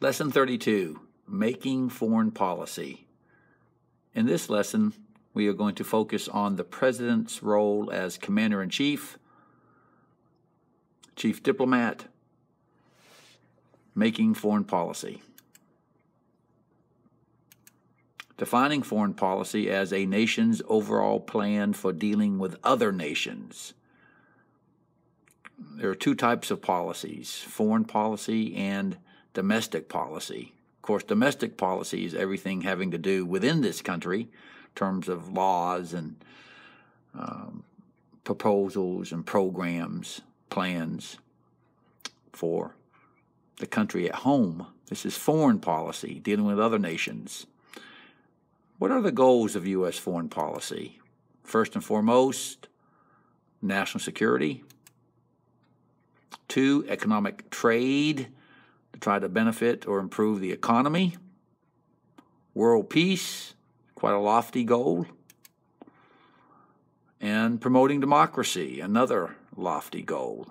Lesson 32, Making Foreign Policy. In this lesson, we are going to focus on the President's role as Commander-in-Chief, Chief Diplomat, making foreign policy. Defining foreign policy as a nation's overall plan for dealing with other nations. There are two types of policies, foreign policy and domestic policy. Of course, domestic policy is everything having to do within this country in terms of laws and proposals and programs, plans for the country at home. This is foreign policy, dealing with other nations. What are the goals of U.S. foreign policy? First and foremost, national security. 2, economic trade, to try to benefit or improve the economy. World peace, quite a lofty goal. And promoting democracy, another lofty goal.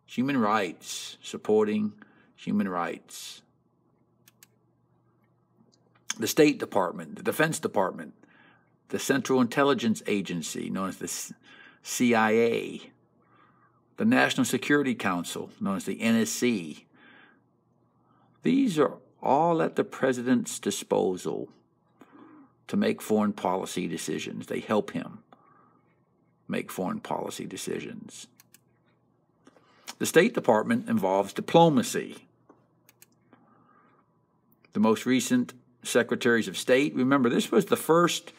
Human rights, supporting human rights. The State Department, the Defense Department, the Central Intelligence Agency, known as the CIA, the National Security Council, known as the NSC. These are all at the President's disposal to make foreign policy decisions. They help him make foreign policy decisions. The State Department involves diplomacy. The most recent Secretaries of State, remember, this was the first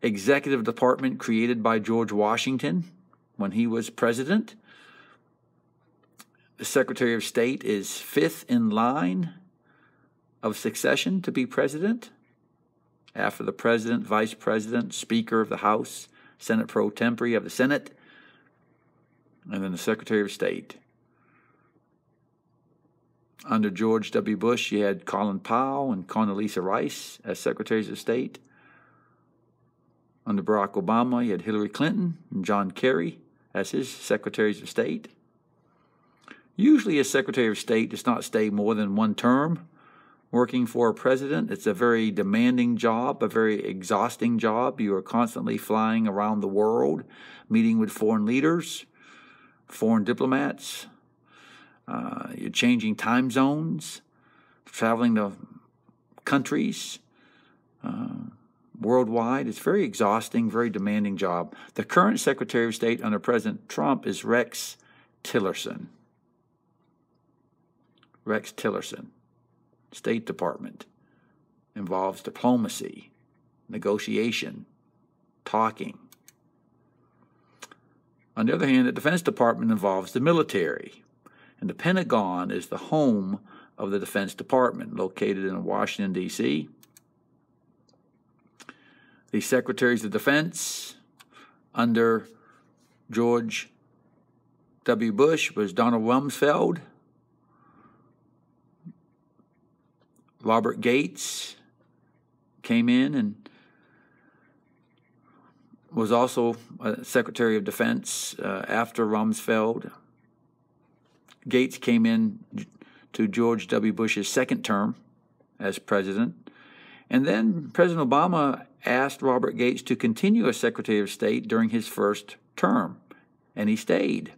executive department created by George Washington when he was president. The Secretary of State is 5th in line of succession to be president, after the President, Vice President, Speaker of the House, Senate pro tempore of the Senate, and then the Secretary of State. Under George W. Bush, you had Colin Powell and Condoleezza Rice as Secretaries of State. Under Barack Obama, you had Hillary Clinton and John Kerry as his Secretaries of State. Usually a Secretary of State does not stay more than one term working for a president. It's a very demanding job, a very exhausting job. You are constantly flying around the world, meeting with foreign leaders, foreign diplomats. You're changing time zones, traveling to countries worldwide. It's very exhausting, very demanding job. The current Secretary of State under President Trump is Rex Tillerson. Rex Tillerson. State Department involves diplomacy, negotiation, talking. On the other hand, the Defense Department involves the military. And the Pentagon is the home of the Defense Department, located in Washington, D.C. The Secretaries of Defense under George W. Bush was Donald Rumsfeld, Robert Gates came in and was also Secretary of Defense after Rumsfeld. Gates came in to George W. Bush's second term as president. And then President Obama asked Robert Gates to continue as Secretary of State during his first term, and he stayed.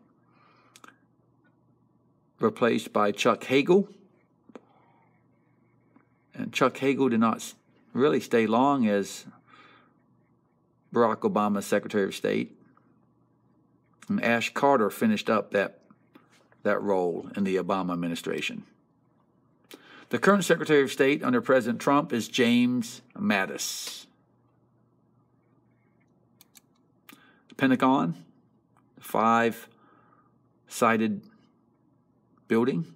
Replaced by Chuck Hagel. And Chuck Hagel did not really stay long as Barack Obama's Secretary of State. And Ash Carter finished up that role in the Obama administration. The current Secretary of State under President Trump is James Mattis. The Pentagon, the 5-sided building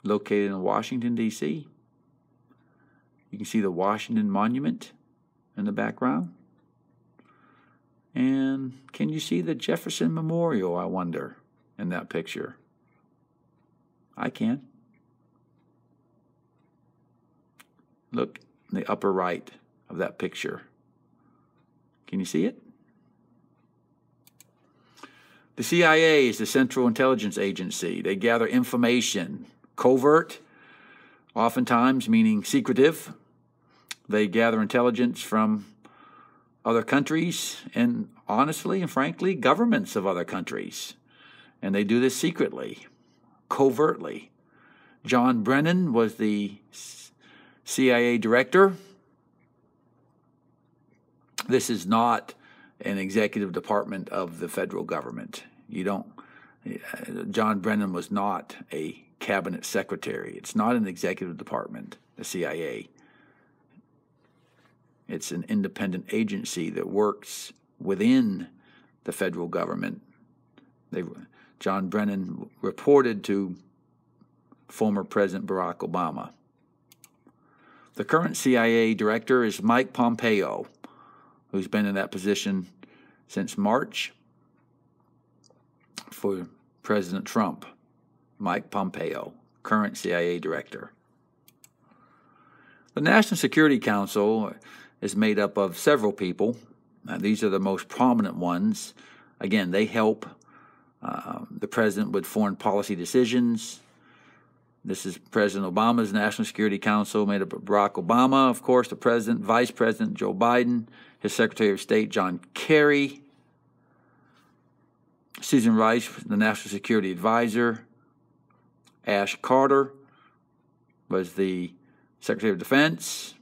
located in Washington, D.C. You can see the Washington Monument in the background. And can you see the Jefferson Memorial, I wonder, in that picture? I can. Look in the upper right of that picture. Can you see it? The CIA is the Central Intelligence Agency. They gather information, covert, oftentimes meaning secretive. They gather intelligence from other countries and, honestly and frankly, governments of other countries. And they do this secretly, covertly. John Brennan was the CIA director. This is not an executive department of the federal government. John Brennan was not a cabinet secretary. It's not an executive department, the CIA. It's an independent agency that works within the federal government. John Brennan reported to former President Barack Obama. The current CIA director is Mike Pompeo, who's been in that position since March for President Trump. Mike Pompeo, current CIA director. The National Security Council is made up of several people. These are the most prominent ones. Again, they help the president with foreign policy decisions. This is President Obama's National Security Council, made up of Barack Obama, of course, the president, Vice President Joe Biden, his Secretary of State John Kerry, Susan Rice, the National Security Advisor, Ash Carter was the Secretary of Defense,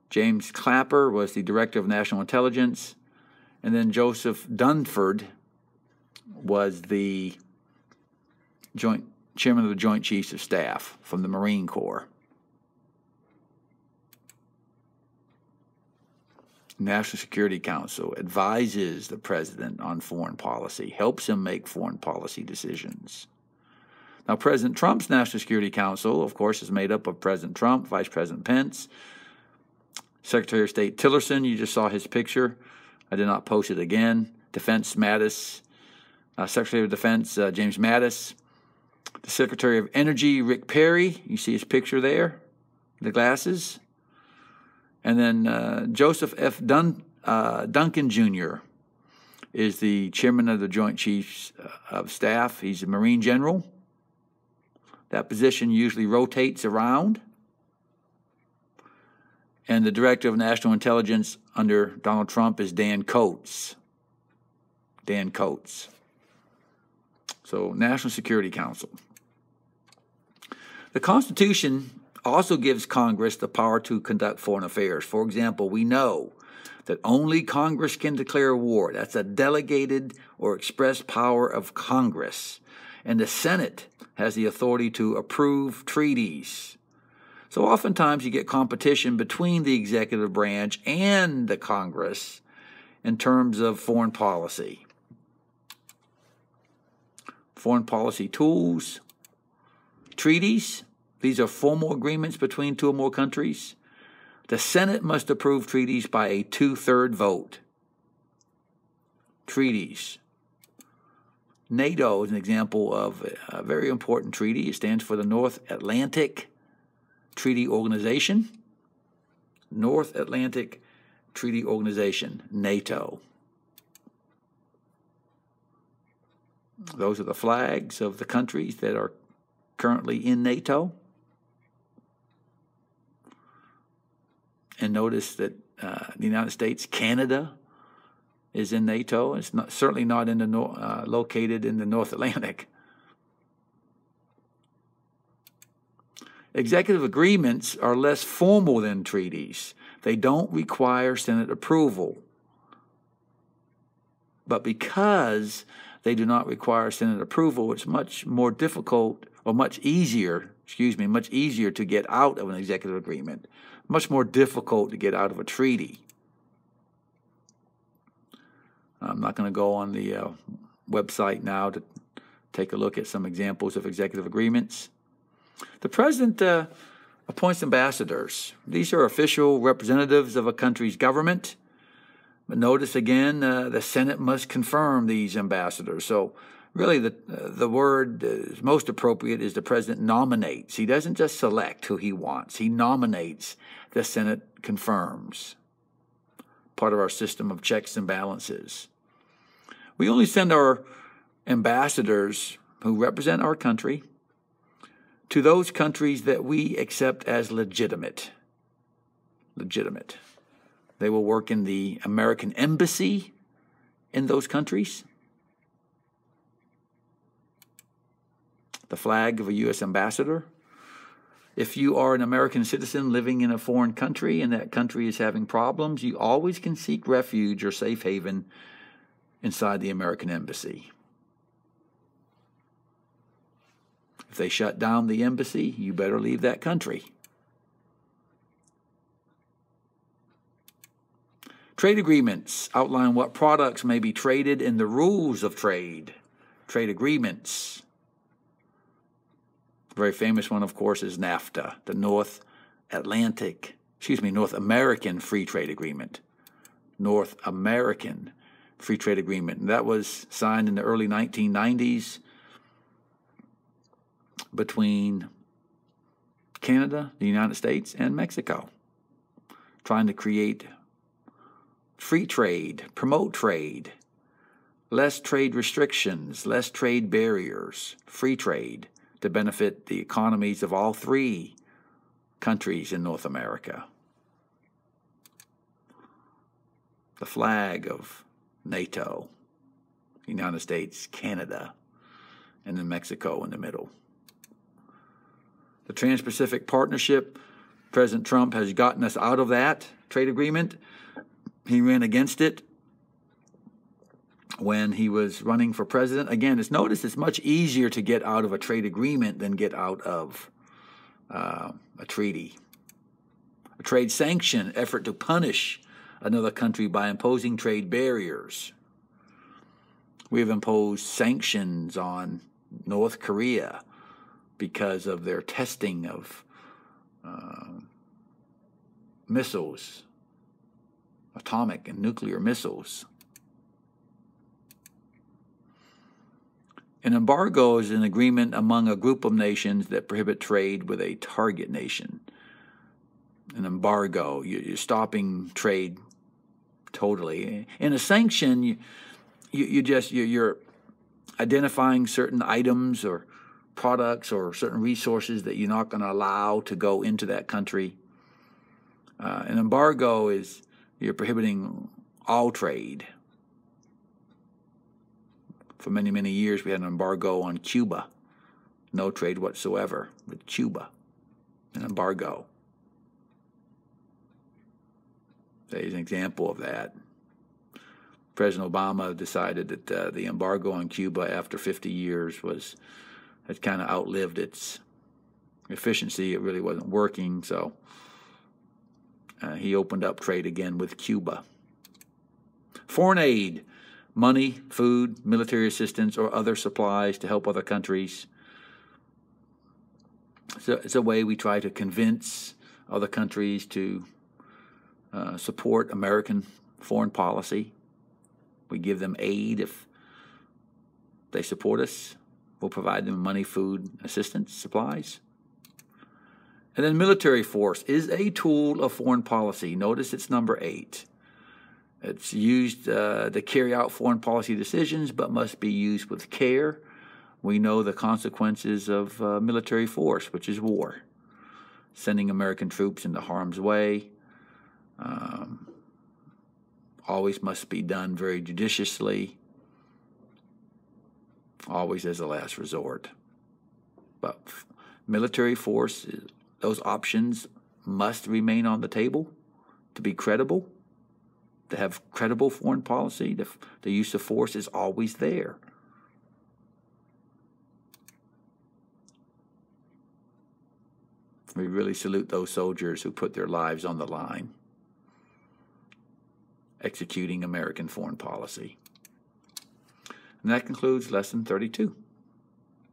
James Clapper was the Director of National Intelligence, and then Joseph Dunford was the Chairman of the Joint Chiefs of Staff from the Marine Corps. National Security Council advises the president on foreign policy, helps him make foreign policy decisions. Now, President Trump's National Security Council, of course, is made up of President Trump, Vice President Pence, Secretary of State Tillerson. You just saw his picture. I did not post it again. Defense Mattis, Secretary of Defense James Mattis, the Secretary of Energy Rick Perry. You see his picture there, the glasses. And then Joseph F. Duncan Jr. is the Chairman of the Joint Chiefs of Staff. He's a Marine General. That position usually rotates around. And the Director of National Intelligence under Donald Trump is Dan Coats. Dan Coats. So, National Security Council. The Constitution also gives Congress the power to conduct foreign affairs. For example, we know that only Congress can declare war. That's a delegated or express power of Congress. And the Senate has the authority to approve treaties. So oftentimes you get competition between the executive branch and the Congress in terms of foreign policy. Foreign policy tools, treaties. These are formal agreements between two or more countries. The Senate must approve treaties by a 2/3 vote. Treaties. NATO is an example of a very important treaty. It stands for the North Atlantic Treaty Organization. North Atlantic Treaty Organization, NATO. Those are the flags of the countries that are currently in NATO. And notice that the United States, Canada is in NATO. It's certainly not in the located in the North Atlantic. Executive agreements are less formal than treaties. They don't require Senate approval. But because they do not require Senate approval, it's much more difficult or much easier to get out of an executive agreement. Much more difficult to get out of a treaty. I'm not going to go on the website now to take a look at some examples of executive agreements. The president appoints ambassadors. These are official representatives of a country's government. But notice again, the Senate must confirm these ambassadors. So really the word is most appropriate is the president nominates. He doesn't just select who he wants. He nominates. The Senate confirms. Part of our system of checks and balances. We only send our ambassadors who represent our country to those countries that we accept as legitimate. Legitimate. They will work in the American embassy in those countries. The flag of a U.S. ambassador. If you are an American citizen living in a foreign country and that country is having problems, you always can seek refuge or safe haven inside the American embassy. If they shut down the embassy, you better leave that country. Trade agreements outline what products may be traded and the rules of trade. Trade agreements. The very famous one, of course, is NAFTA, the North American Free Trade Agreement. North American Free Trade Agreement. And that was signed in the early 1990s between Canada, the United States, and Mexico, trying to create free trade, promote trade, less trade restrictions, less trade barriers, free trade to benefit the economies of all three countries in North America. The flag of NATO, United States, Canada, and then Mexico in the middle. The Trans-Pacific Partnership, President Trump has gotten us out of that trade agreement. He ran against it when he was running for president. Again, notice it's much easier to get out of a trade agreement than get out of a treaty. A trade sanction, effort to punish another country by imposing trade barriers. We have imposed sanctions on North Korea because of their testing of missiles, atomic and nuclear missiles. An embargo is an agreement among a group of nations that prohibit trade with a target nation. An embargo, you're stopping trade totally. In a sanction, you're identifying certain items or products or certain resources that you're not going to allow to go into that country. An embargo is you're prohibiting all trade. For many, many years, we had an embargo on Cuba. No trade whatsoever with Cuba. An embargo. There's an example of that. President Obama decided that the embargo on Cuba after 50 years had kind of outlived its efficiency. It really wasn't working, so he opened up trade again with Cuba. Foreign aid. Money, food, military assistance, or other supplies to help other countries. So it's a way we try to convince other countries to support American foreign policy. We give them aid if they support us. We'll provide them money, food, assistance, supplies. And then military force is a tool of foreign policy. Notice it's number 8. It's used to carry out foreign policy decisions, but must be used with care. We know the consequences of military force, which is war. Sending American troops into harm's way always must be done very judiciously, always as a last resort. But military force, those options must remain on the table to be credible. To have credible foreign policy, the use of force is always there. We really salute those soldiers who put their lives on the line, executing American foreign policy. And that concludes Lesson 32.